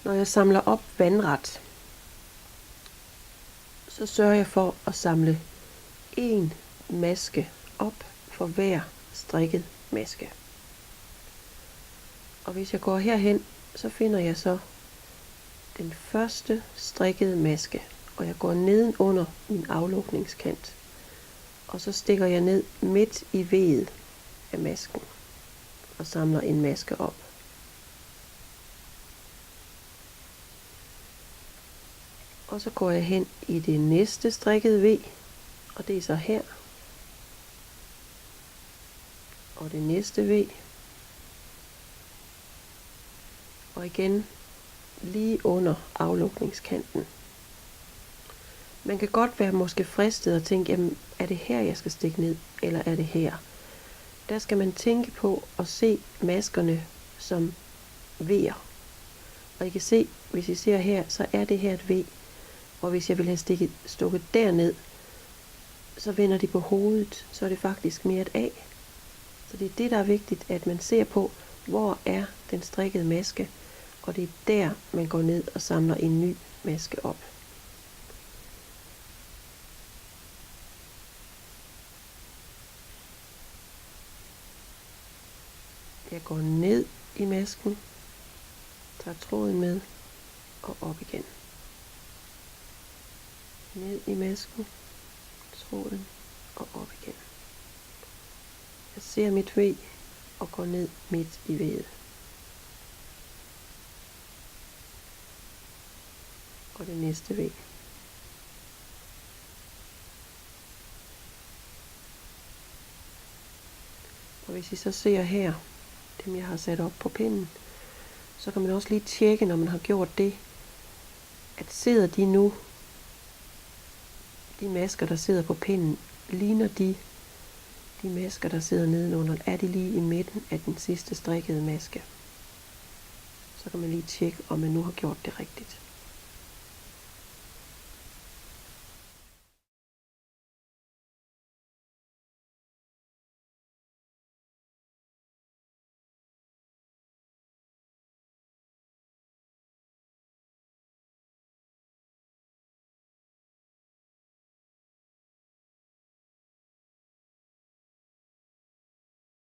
Når jeg samler op vandret, så sørger jeg for at samle en maske op for hver strikket maske. Og hvis jeg går herhen, så finder jeg så den første strikkede maske, og jeg går nedenunder min aflukningskant. Og så stikker jeg ned midt i vedet af masken og samler en maske op. Og så går jeg hen i det næste strikkede V, og det er så her. Og det næste V. Og igen lige under aflukningskanten. Man kan godt være måske fristet og tænke, jamen, er det her jeg skal stikke ned, eller er det her? Der skal man tænke på at se maskerne som V'er. Og I kan se, hvis I ser her, så er det her et V. Og hvis jeg vil have stukket derned, så vender de på hovedet, så er det faktisk mere et A. Så det er det, der er vigtigt, at man ser på, hvor er den strikkede maske, og det er der, man går ned og samler en ny maske op. Jeg går ned i masken, tager tråden med og op igen. Ned i masken, tråden og op igen. Jeg ser mit V og går ned midt i V'et. Og det næste V. Og hvis I så ser her, dem jeg har sat op på pinden, så kan man også lige tjekke, når man har gjort det, at sidder de nu, de masker der sidder på pinden, ligner de masker der sidder nedenunder, er de lige i midten af den sidste strikkede maske. Så kan man lige tjekke, om man nu har gjort det rigtigt.